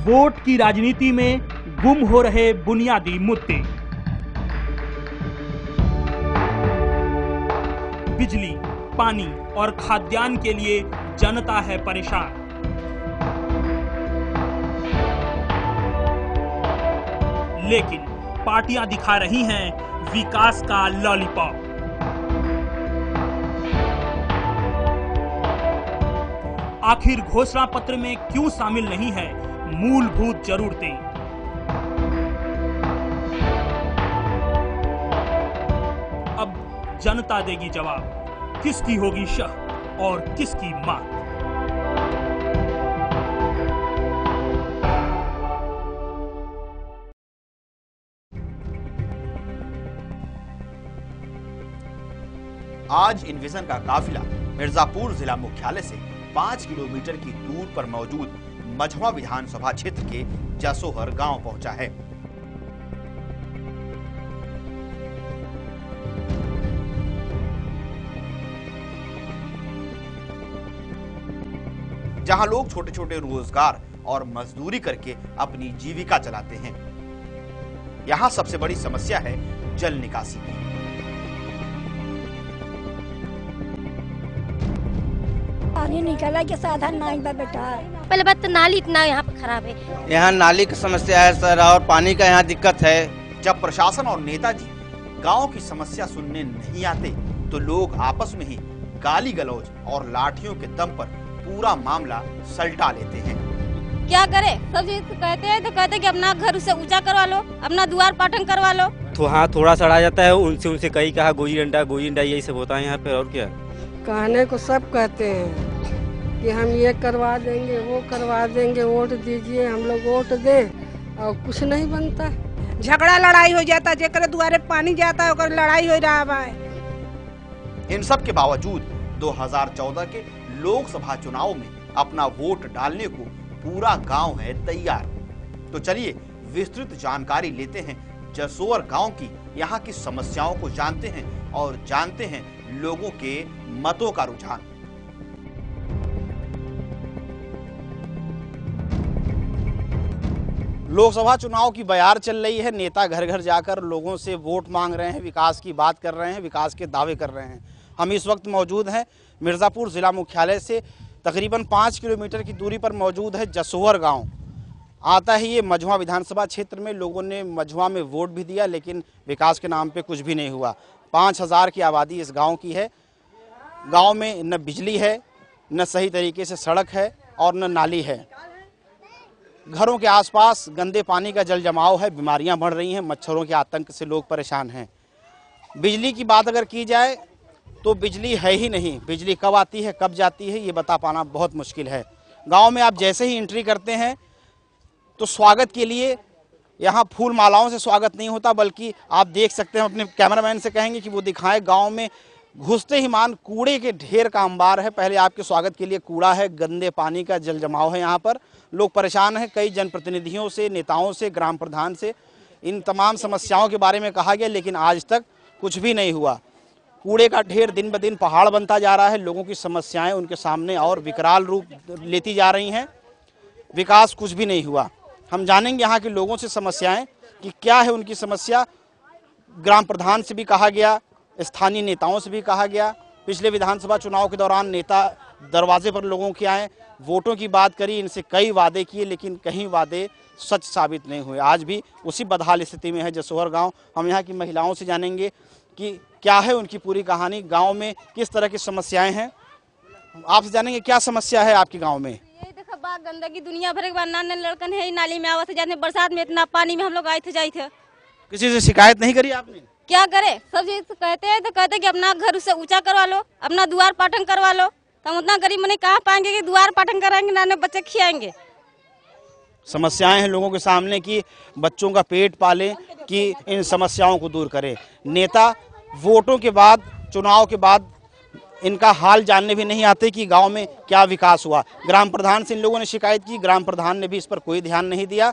Vote की राजनीति में गुम हो रहे बुनियादी मुद्दे। बिजली, पानी और खाद्यान्न के लिए जनता है परेशान। लेकिन पार्टियां दिखा रही हैं विकास का लॉलीपॉप। आखिर घोषणा पत्र में क्यों शामिल नहीं है मूलभूत जरूरतें? अब जनता देगी जवाब, किसकी होगी शह और किसकी मात। आज इनविजन का काफिला मिर्जापुर जिला मुख्यालय से 5 किलोमीटर की दूर पर मौजूद मझवा विधानसभा क्षेत्र के जसोहर गांव पहुंचा है। जहां लोग छोटे छोटे रोजगार और मजदूरी करके अपनी जीविका चलाते हैं। यहां सबसे बड़ी समस्या है जल निकासी की। पानी निकाला के साधन नहीं बा बेटा। पहले बात तो नाली इतना यहाँ पे खराब है। यहाँ नाली की समस्या है सर, और पानी का यहाँ दिक्कत है। जब प्रशासन और नेताजी गांव की समस्या सुनने नहीं आते तो लोग आपस में ही गाली गलौज और लाठियों के दम पर पूरा मामला सलटा लेते हैं। क्या करे, सब चीज कहते हैं तो कहते हैं कि अपना घर उसे ऊंचा करवा लो, अपना द्वार पाटन करवा लो। तो हाँ, थोड़ा सा आ जाता है, उनसे कई कहा गोजी डंडा यही सब होता है यहाँ पे। और क्या कहने को सब कहते हैं कि हम ये करवा देंगे, वो करवा देंगे, वोट दीजिए, हम लोग वोट दें, और कुछ नहीं बनता। झगड़ा लड़ाई हो जाता, जेकर द्वारे पानी जाता है ओकर लड़ाई हो रहा है। इन सब के बावजूद 2014 के लोकसभा चुनाव में अपना वोट डालने को पूरा गांव है तैयार। तो चलिए विस्तृत जानकारी लेते हैं जसोहर गांव की, यहाँ की समस्याओं को जानते हैं और जानते हैं लोगों के मतों का रुझान। लोकसभा चुनाव की बयार चल रही है। नेता घर घर जाकर लोगों से वोट मांग रहे हैं, विकास की बात कर रहे हैं, विकास के दावे कर रहे हैं। हम इस वक्त मौजूद हैं मिर्जापुर जिला मुख्यालय से तकरीबन 5 किलोमीटर की दूरी पर मौजूद है जसोहर गांव। आता है ये मझवा विधानसभा क्षेत्र में। लोगों ने मझवा में वोट भी दिया, लेकिन विकास के नाम पे कुछ भी नहीं हुआ। 5000 की आबादी इस गांव की है। गांव में न बिजली है, न सही तरीके से सड़क है और न नाली है। घरों के आसपास गंदे पानी का जल जमाव है, बीमारियां बढ़ रही हैं, मच्छरों के आतंक से लोग परेशान हैं। बिजली की बात अगर की जाए तो बिजली है ही नहीं। बिजली कब आती है कब जाती है ये बता पाना बहुत मुश्किल है। गांव में आप जैसे ही एंट्री करते हैं तो स्वागत के लिए यहाँ फूल मालाओं से स्वागत नहीं होता, बल्कि आप देख सकते हैं, अपने कैमरामैन से कहेंगे कि वो दिखाएं। गांव में घुसते ही मान कूड़े के ढेर का अंबार है। पहले आपके स्वागत के लिए कूड़ा है, गंदे पानी का जल जमाव है। यहाँ पर लोग परेशान हैं। कई जनप्रतिनिधियों से, नेताओं से, ग्राम प्रधान से इन तमाम समस्याओं के बारे में कहा गया, लेकिन आज तक कुछ भी नहीं हुआ। कूड़े का ढेर दिन ब दिन पहाड़ बनता जा रहा है। लोगों की समस्याएं उनके सामने और विकराल रूप लेती जा रही हैं। विकास कुछ भी नहीं हुआ। हम जानेंगे यहाँ के लोगों से समस्याएं कि क्या है उनकी समस्या। ग्राम प्रधान से भी कहा गया, स्थानीय नेताओं से भी कहा गया। पिछले विधानसभा चुनाव के दौरान नेता दरवाजे पर लोगों के आए, वोटों की बात करी, इनसे कई वादे किए, लेकिन कहीं वादे सच साबित नहीं हुए। आज भी उसी बदहाल स्थिति में है जसोहर गांव। हम यहाँ की महिलाओं से जानेंगे कि क्या है उनकी पूरी कहानी, गांव में किस तरह की समस्याएं हैं। आपसे जानेंगे क्या समस्या है आपके गांव में। यही देखो बाग गंदगी दुनिया भर के बाद नाने लड़कन है नाली में आवा से जाते, बरसात में इतना पानी में हम लोग आए थे। किसी से शिकायत नहीं करी आपने? क्या करे, सब चीज कहते हैं तो कहते हैं कि अपना घर उसे ऊंचा करवा लो, अपना द्वार पाटन करवा लो। तो हम उतना गरीब नहीं कहाँ पाएंगे कि द्वार पाटन कराएंगे, नाने बच्चे खिलाएंगे। समस्याएं हैं लोगों के सामने कि बच्चों का पेट पालें, कि इन समस्याओं को दूर करें। नेता वोटों के बाद, चुनाव के बाद इनका हाल जानने भी नहीं आते कि गांव में क्या विकास हुआ। ग्राम प्रधान से इन लोगों ने शिकायत की, ग्राम प्रधान ने भी इस पर कोई ध्यान नहीं दिया।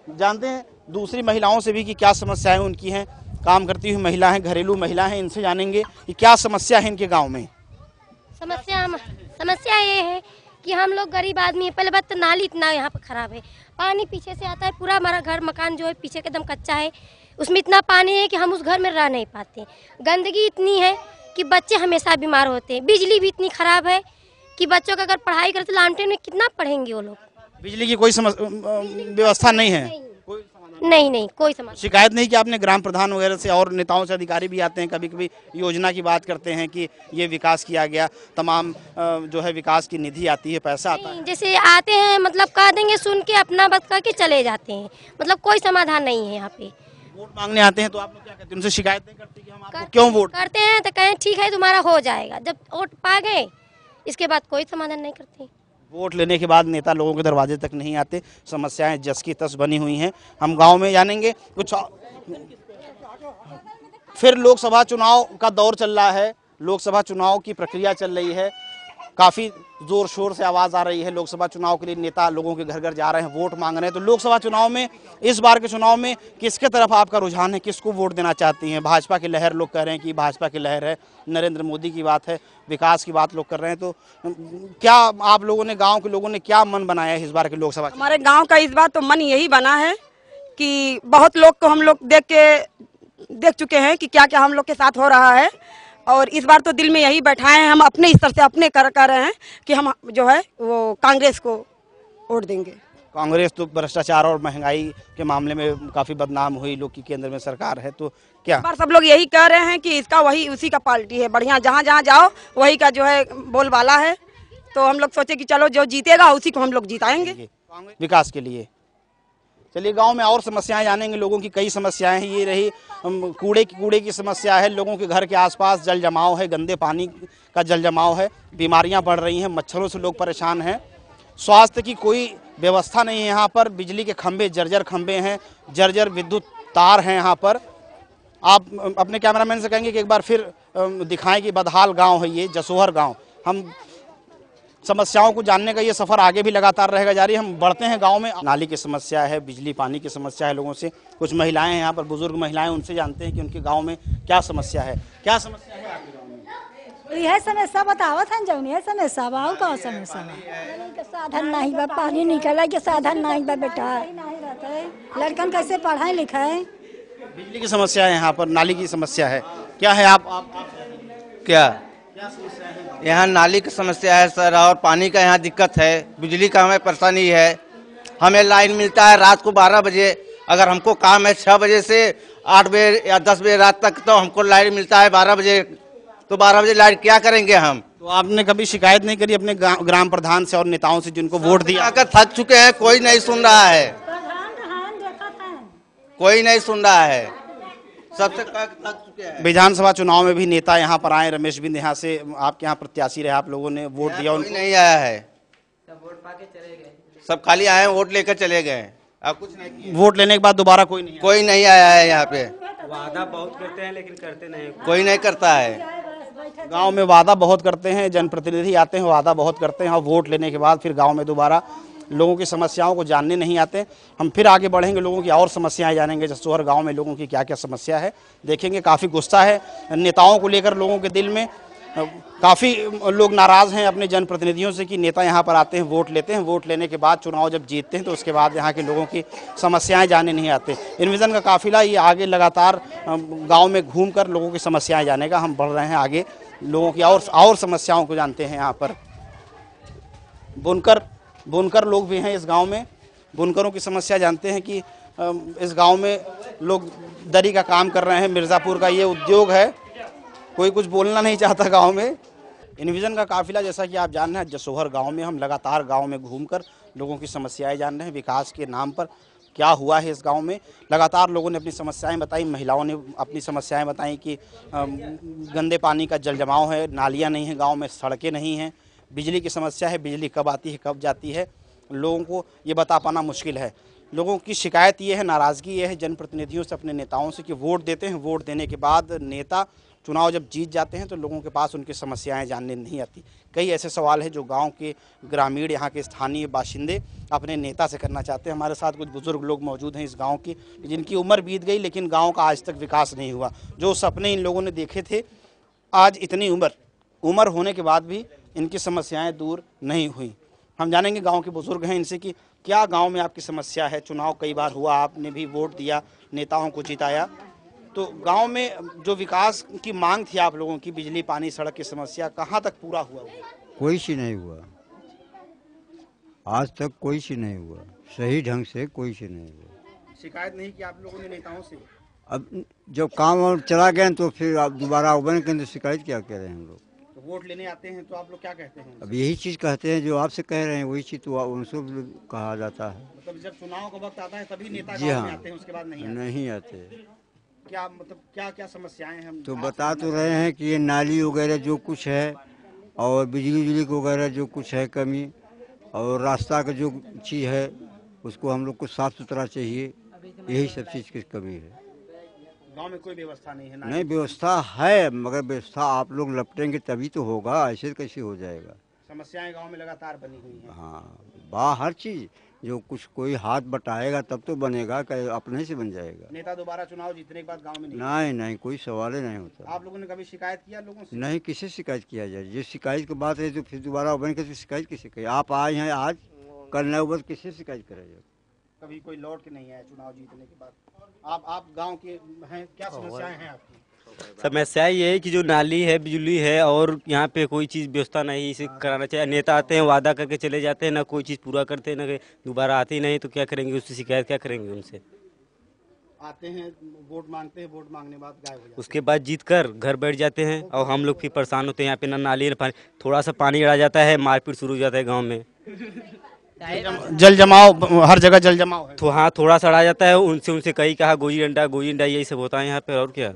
जानते हैं दूसरी महिलाओं से भी कि क्या समस्याएं उनकी हैं। काम करती हुई महिला हैं, घरेलू महिला हैं, इनसे जानेंगे कि क्या समस्या है इनके गांव में। समस्या ये है कि हम लोग गरीब आदमी है। पहले बात तो नाली इतना यहाँ पर खराब है, पानी पीछे से आता है, पूरा हमारा घर मकान जो है पीछे के एकदम कच्चा है, उसमें इतना पानी है कि हम उस घर में रह नहीं पाते। गंदगी इतनी है कि बच्चे हमेशा बीमार होते हैं। बिजली भी इतनी खराब है कि बच्चों का अगर पढ़ाई करते लालटेन में कितना पढ़ेंगे वो लोग। बिजली की कोई व्यवस्था नहीं है? नहीं कोई समस्या। शिकायत नहीं कि आपने ग्राम प्रधान वगैरह से और नेताओं से? अधिकारी भी आते हैं कभी कभी, योजना की बात करते हैं कि ये विकास किया गया, तमाम जो है विकास की निधि आती है, पैसा आता है। जैसे आते हैं मतलब कह देंगे, सुन के अपना बात करके चले जाते हैं, मतलब कोई समाधान नहीं है यहाँ पे। वोट मांगने आते हैं तो आप लोग क्या कहते हैं? उनसे शिकायत नहीं करते कि हम आपको क्यों वोट करते हैं? तो कहें ठीक है तुम्हारा हो जाएगा, जब वोट पा गए इसके बाद कोई समाधान नहीं करते। वोट लेने के बाद नेता लोगों के दरवाजे तक नहीं आते, समस्याएं जस की तस बनी हुई हैं। हम गांव में जानेंगे कुछ। फिर लोकसभा चुनाव का दौर चल रहा है, लोकसभा चुनाव की प्रक्रिया चल रही है, काफ़ी ज़ोर शोर से आवाज़ आ रही है। लोकसभा चुनाव के लिए नेता लोगों के घर घर जा रहे हैं, वोट मांग रहे हैं। तो लोकसभा चुनाव में, इस बार के चुनाव में किसके तरफ आपका रुझान है? किसको वोट देना चाहती हैं? भाजपा की लहर, लोग कह रहे हैं कि भाजपा की लहर है, नरेंद्र मोदी की बात है, विकास की बात लोग कर रहे हैं। तो क्या आप लोगों ने, गाँव के लोगों ने क्या मन बनाया है इस बार के लोकसभा? हमारे गाँव का इस बार तो मन यही बना है कि बहुत लोग को हम लोग देख चुके हैं कि क्या क्या हम लोग के साथ हो रहा है, और इस बार तो दिल में यही बैठाए हैं, हम अपने स्तर से अपने कर रहे हैं कि हम जो है वो कांग्रेस को वोट देंगे। कांग्रेस तो भ्रष्टाचार और महंगाई के मामले में काफ़ी बदनाम हुई, लोग की केंद्र में सरकार है, तो क्या? इस बार सब लोग यही कह रहे हैं कि इसका वही उसी का पार्टी है, बढ़िया जहाँ जहाँ जाओ वही का जो है बोलबाला है। तो हम लोग सोचे कि चलो जो जीतेगा उसी को हम लोग जिताएंगे विकास के लिए। चलिए गांव में और समस्याएं जानेंगे, लोगों की कई समस्याएं हैं। ये रही कूड़े की समस्या है, लोगों के घर के आसपास जल जमाव है, गंदे पानी का जल जमाव है, बीमारियां बढ़ रही हैं, मच्छरों से लोग परेशान हैं। स्वास्थ्य की कोई व्यवस्था नहीं है यहाँ पर, बिजली के खंभे जर्जर खंभे हैं, जर्जर विद्युत तार हैं यहाँ पर। आप अपने कैमरामैन से कहेंगे कि एक बार फिर दिखाएं कि बदहाल गाँव है ये, जसोहर गाँव। हम समस्याओं को जानने का ये सफ़र आगे भी लगातार रहेगा जारी। हम बढ़ते हैं गांव में। नाली की समस्या है, बिजली पानी की समस्या है लोगों से। कुछ महिलाएं हैं यहाँ पर, बुजुर्ग महिलाएं, उनसे जानते हैं कि उनके गांव में क्या समस्या है। क्या समस्या है आपके गांव में? यह समस्या बतावत है जौन है समस्या बा, और कौन समस्या बा? साधन नहीं बा, पानी निकले के साधन नहीं बा बेटा, लड़कन कैसे पढ़ाए लिखाए? बिजली की समस्या है यहाँ पर, नाली की समस्या है, क्या है? आप क्या समस्या है? यहाँ नाली की समस्या है सर, और पानी का यहाँ दिक्कत है, बिजली का हमें परेशानी है। हमें लाइन मिलता है रात को 12 बजे, अगर हमको काम है 6 बजे से 8 बजे या 10 बजे रात तक, तो हमको लाइन मिलता है 12 बजे। तो 12 बजे लाइन क्या करेंगे हम? तो आपने कभी शिकायत नहीं करी अपने ग्राम प्रधान से और नेताओं से जिनको वोट दिया? थक चुके हैं, कोई नहीं सुन रहा है, कोई नहीं सुन रहा है, सबसे थक चुके हैं। विधानसभा चुनाव में भी नेता यहाँ पर आए, रमेश बिंद यहाँ से आपके यहाँ प्रत्याशी रहे, आप लोगों ने वोट दिया? कोई नहीं आया है, सब वोट पाके चले गए, सब खाली आए वोट लेकर चले गए, अब कुछ नहीं। वोट लेने के बाद दोबारा कोई नहीं आया है यहाँ पे। वादा बहुत करते हैं लेकिन करते नहीं, कोई नहीं करता है। गांव में वादा बहुत करते हैं, जनप्रतिनिधि आते हैं, वादा बहुत करते हैं, और वोट लेने के बाद फिर गांव में दोबारा लोगों की समस्याओं को जानने नहीं आते। हम फिर आगे बढ़ेंगे, लोगों की और समस्याएं जानेंगे, जसोहर गांव में लोगों की क्या क्या समस्या है देखेंगे। काफ़ी गुस्सा है नेताओं को लेकर लोगों के दिल में, काफ़ी लोग नाराज़ हैं अपने जनप्रतिनिधियों से कि नेता यहाँ पर आते हैं, वोट लेते हैं, वोट लेने के बाद चुनाव जब जीतते हैं तो उसके बाद यहाँ के लोगों की समस्याएं जानने नहीं आते। इनविजन का काफिला ये आगे लगातार गांव में घूमकर लोगों की समस्याएं जानेगा। हम बढ़ रहे हैं आगे, लोगों की और समस्याओं को जानते हैं। यहाँ पर बुनकर लोग भी हैं इस गाँव में, बुनकरों की समस्या जानते हैं कि इस गाँव में लोग दरी का काम कर रहे हैं, मिर्ज़ापुर का ये उद्योग है, कोई कुछ बोलना नहीं चाहता गांव में। इनविजन का काफिला जैसा कि आप जान रहे हैं जसोहर गांव में, हम लगातार गांव में घूमकर लोगों की समस्याएं जान रहे हैं, विकास के नाम पर क्या हुआ है इस गांव में। लगातार लोगों ने अपनी समस्याएं बताई, महिलाओं ने अपनी समस्याएं बताई कि गंदे पानी का जल जमाव है, नालियाँ नहीं हैं गाँव में, सड़कें नहीं हैं, बिजली की समस्या है, बिजली कब आती है कब जाती है, लोगों को ये बता पाना मुश्किल है। लोगों की शिकायत ये है, नाराज़गी ये है जनप्रतिनिधियों से, अपने नेताओं से कि वोट देते हैं, वोट देने के बाद नेता चुनाव जब जीत जाते हैं तो लोगों के पास उनकी समस्याएं जानने नहीं आती। कई ऐसे सवाल हैं जो गांव के ग्रामीण, यहाँ के स्थानीय बाशिंदे अपने नेता से करना चाहते हैं। हमारे साथ कुछ बुजुर्ग लोग मौजूद हैं इस गांव की, जिनकी उम्र बीत गई लेकिन गांव का आज तक विकास नहीं हुआ। जो सपने इन लोगों ने देखे थे, आज इतनी उम्र होने के बाद भी इनकी समस्याएँ दूर नहीं हुई। हम जानेंगे गांव के बुजुर्ग हैं इनसे कि क्या गांव में आपकी समस्या है। चुनाव कई बार हुआ, आपने भी वोट दिया, नेताओं को जिताया, तो गांव में जो विकास की मांग थी आप लोगों की, बिजली पानी सड़क की समस्या, कहाँ तक पूरा हुआ? कोई सी नहीं हुआ, आज तक कोई सी नहीं हुआ, सही ढंग से कोई सी नहीं हुआ। शिकायत नहीं की आप लोगों ने नेताओं से? अब जब काम और चला गया तो फिर आप दोबारा उबन के अंदर शिकायत क्या कह रहे हैं हम लोग? तो वोट लेने आते हैं तो आप लोग क्या कहते हैं? अब यही चीज़ कहते हैं जो आपसे कह रहे हैं, वही चीज़ तो उनसे कहा जाता है। मतलब जब चुनाव का वक्त आता है तभी नेता जी गाँव में हाँ, आते हैं, उसके बाद नहीं आते? नहीं आते। क्या मतलब क्या क्या समस्याएं हम तो बता तो रहे हैं कि ये नाली वगैरह जो कुछ है और बिजली वगैरह जो कुछ है कमी, और रास्ता का जो चीज़ है उसको हम लोग को साफ सुथरा चाहिए, यही सब चीज़ की कमी है। गांव में कोई व्यवस्था नहीं है? नहीं, व्यवस्था है, मगर व्यवस्था आप लोग लपटेंगे तभी तो होगा, ऐसे कैसे हो जाएगा? समस्याएं गांव में लगातार बनी हुई हैं। हाँ, हर चीज़ जो कुछ कोई हाथ बटाएगा तब तो बनेगा, कि अपने से बन जाएगा? नेता दोबारा चुनाव जीतने के बाद गांव में नहीं, कोई सवाल ही नहीं होता। आप लोगों ने कभी शिकायत किया लोगों से? नहीं, किसे शिकायत किया जाए? जो शिकायत की बात है तो फिर दोबारा बन के तो शिकायत किसे करें? आप आए हैं आज, कल नहीं हुआ किससे शिकायत करेगा? कभी कोई लौट के नहीं आया चुनाव जीतने के बाद? आप गांव के हैं, क्या समस्याएं हैं आपकी? समस्या ये है कि जो नाली है, बिजली है, और यहाँ पे कोई चीज़ व्यवस्था नहीं, इसे कराना चाहिए। नेता आते हैं, वादा करके चले जाते हैं, ना कोई चीज़ पूरा करते हैं, ना दोबारा आते ही नहीं, तो क्या करेंगे? उससे शिकायत क्या करेंगे उनसे? आते हैं, वोट मांगते हैं, वोट मांगने बाद गायब हो जाते हैं। उसके बाद जीत कर घर बैठ जाते हैं और हम लोग फिर परेशान होते हैं। यहाँ पे ना नाली ना पानी, थोड़ा सा पानी आ जाता है, मारपीट शुरू हो जाता है गाँव में। जल जमाव, हर जगह जल जमाव है। तो हाँ, थोड़ा सा आ जाता है, उनसे कई कहा गोजी डंडा यही सब होता है यहाँ पे, और क्या।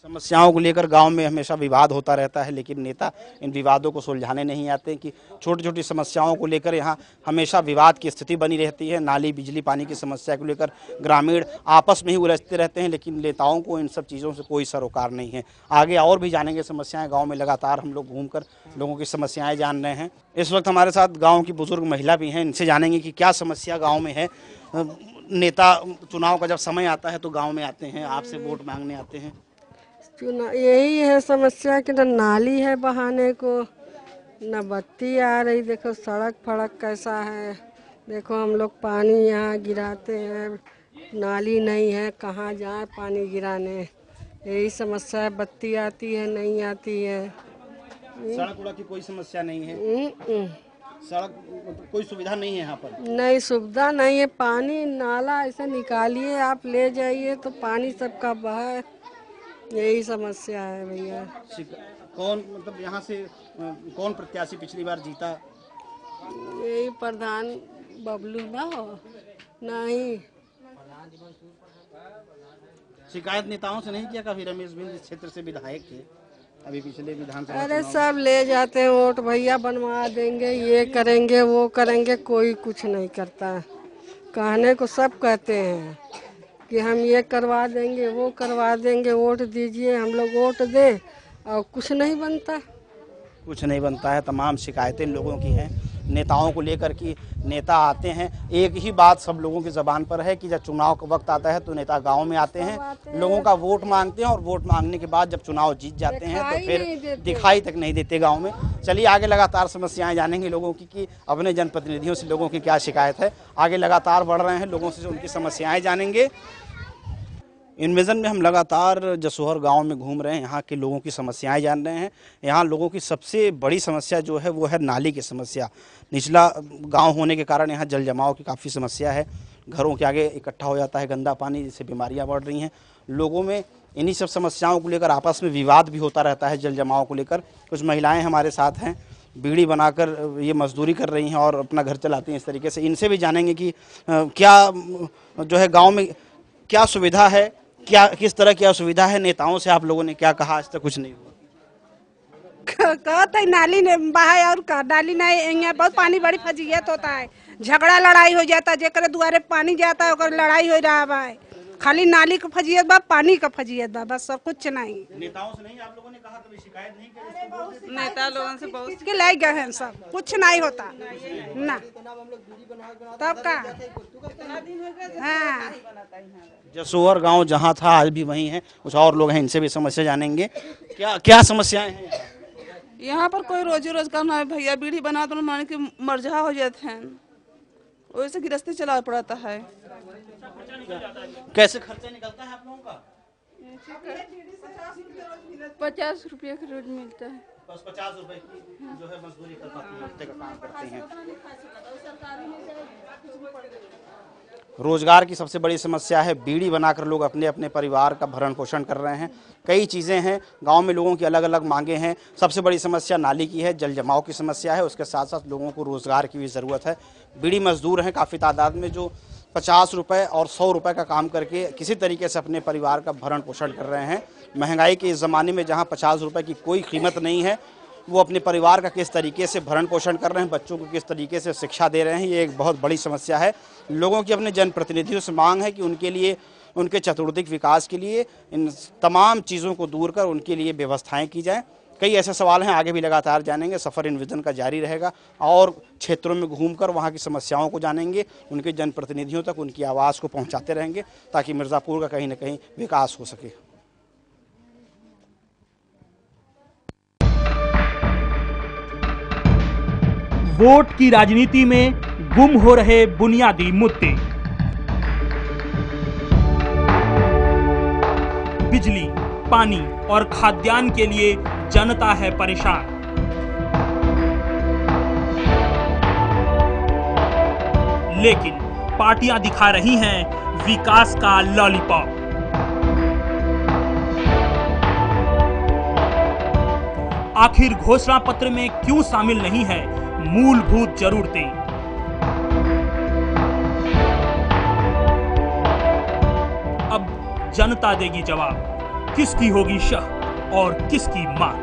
समस्याओं को लेकर गांव में हमेशा विवाद होता रहता है, लेकिन नेता इन विवादों को सुलझाने नहीं आते कि छोटी छोटी समस्याओं को लेकर यहाँ हमेशा विवाद की स्थिति बनी रहती है। नाली बिजली पानी की समस्या को लेकर ग्रामीण आपस में ही उलझते रहते हैं, लेकिन नेताओं को इन सब चीज़ों से कोई सरोकार नहीं है। आगे और भी जानेंगे समस्याएं गाँव में, लगातार हम लोग घूमकर लोगों की समस्याएँ जान रहे हैं। इस वक्त हमारे साथ गाँव की बुजुर्ग महिला भी हैं, इनसे जानेंगे कि क्या समस्या गाँव में है। नेता चुनाव का जब समय आता है तो गाँव में आते हैं, आपसे वोट मांगने आते हैं। यही है समस्या कि न नाली है बहाने को, न बत्ती आ रही। देखो सड़क फड़क कैसा है, देखो हम लोग पानी यहाँ गिराते हैं, नाली नहीं है, कहाँ जाए पानी गिराने, यही समस्या है। बत्ती आती है नहीं आती है। सड़क उड़क की कोई समस्या नहीं है? सड़क कोई सुविधा नहीं है यहाँ पर? नहीं, सुविधा नहीं है। पानी नाला ऐसे निकालिए, आप ले जाइए तो पानी सबका बहा, यही समस्या है भैया। कौन मतलब यहाँ से कौन प्रत्याशी पिछली बार जीता? यही प्रधान बबलू ना हो? नहीं। शिकायत नेताओं से नहीं किया कभी? रमेश बिंद इस क्षेत्र से विधायक थे अभी पिछले विधानसभा। अरे सब ले जाते हैं वोट, भैया बनवा देंगे, ये करेंगे वो करेंगे, कोई कुछ नहीं करता। कहने को सब कहते हैं कि हम ये करवा देंगे वो करवा देंगे, वोट दीजिए, हम लोग वोट दे, और कुछ नहीं बनता। कुछ नहीं बनता है। तमाम शिकायतें लोगों की हैं नेताओं को लेकर कि नेता आते हैं, एक ही बात सब लोगों की ज़बान पर है कि जब चुनाव का वक्त आता है तो नेता गांव में आते हैं, लोगों का वोट मांगते हैं, और वोट मांगने के बाद जब चुनाव जीत जाते हैं तो फिर दिखाई तक नहीं देते गाँव में। चलिए आगे लगातार समस्याएं जानेंगे लोगों की कि अपने जनप्रतिनिधियों से लोगों की क्या शिकायत है। आगे लगातार बढ़ रहे हैं, लोगों से उनकी समस्याएं जानेंगे। इनविजन में हम लगातार जसोहर गांव में घूम रहे हैं, यहाँ के लोगों की समस्याएं जान रहे हैं। यहाँ लोगों की सबसे बड़ी समस्या जो है वो है नाली की समस्या। निचला गांव होने के कारण यहाँ जल जमाव की काफ़ी समस्या है, घरों के आगे इकट्ठा हो जाता है गंदा पानी, जिससे बीमारियाँ बढ़ रही हैं। लोगों में इन्हीं सब समस्याओं को लेकर आपस में विवाद भी होता रहता है जल जमाव को लेकर। कुछ महिलाएँ हमारे साथ हैं, बीड़ी बनाकर ये मजदूरी कर रही हैं और अपना घर चलाती हैं इस तरीके से। इनसे भी जानेंगे कि क्या जो है गाँव में क्या सुविधा है, क्या किस तरह की असुविधा है। नेताओं से आप लोगों ने क्या कहा? आज तक कुछ नहीं हुआ। कहते नाली ने बहाय और का नाली नहीं, यहाँ बहुत पानी बड़ी फजीयत होता है, झगड़ा लड़ाई हो जाता है, जेकरे दुआरे पानी जाता है ओकर लड़ाई हो रहा है। खाली नाली का फजीयत बा, पानी का फजीयत बा, बस सब कुछ नहीं। नेताओं से नहीं आप लोगों ने कहा, कभी शिकायत नहीं की? नेता लोगों से बहुत के लाई गए हैं, सब कुछ नहीं होता ना। तब का हाँ। जसोहर गांव जहां था आज भी वहीं है। कुछ और लोग हैं, इनसे भी समस्या जानेंगे। क्या क्या समस्याएं हैं? यहाँ पर कोई रोजी रोजगार ना है भैया, बीड़ी बना तो मान के मरझा हो जाते हैं, वैसे गृहस्थी चला पड़ता है। कैसे खर्चा निकलता है आप लोगों का? 50 रुपये का रोज मिलता है। बस 50 रुपए की जो है मजदूरी कर पाती हैं, हफ्ते का काम करती हैं। रोजगार की सबसे बड़ी समस्या है, बीड़ी बनाकर लोग अपने अपने परिवार का भरण पोषण कर रहे हैं। कई चीज़ें हैं, गांव में लोगों की अलग अलग मांगे हैं। सबसे बड़ी समस्या नाली की है, जल जमाव की समस्या है, उसके साथ साथ लोगों को रोज़गार की भी ज़रूरत है। बीड़ी मजदूर हैं काफ़ी तादाद में, जो 50 रुपये और 100 रुपये का काम करके किसी तरीके से अपने परिवार का भरण पोषण कर रहे हैं। महंगाई के इस ज़माने में जहाँ 50 रुपये की कोई कीमत नहीं है, वो अपने परिवार का किस तरीके से भरण पोषण कर रहे हैं, बच्चों को किस तरीके से शिक्षा दे रहे हैं, ये एक बहुत बड़ी समस्या है। लोगों की अपने जनप्रतिनिधियों से मांग है कि उनके लिए, उनके चतुर्दिक विकास के लिए इन तमाम चीज़ों को दूर कर उनके लिए व्यवस्थाएं की जाएं। कई ऐसे सवाल हैं, आगे भी लगातार जानेंगे। सफ़र इन विजन का जारी रहेगा और क्षेत्रों में घूमकर वहाँ की समस्याओं को जानेंगे, उनके जनप्रतिनिधियों तक उनकी आवाज़ को पहुँचाते रहेंगे ताकि मिर्ज़ापुर का कहीं ना कहीं विकास हो सके। वोट की राजनीति में गुम हो रहे बुनियादी मुद्दे, बिजली, पानी और खाद्यान्न के लिए जनता है परेशान। लेकिन पार्टियां दिखा रही हैं विकास का लॉलीपॉप। आखिर घोषणा पत्र में क्यों शामिल नहीं है मूलभूत जरूरतें? अब जनता देगी जवाब, किसकी होगी शह और किसकी मां।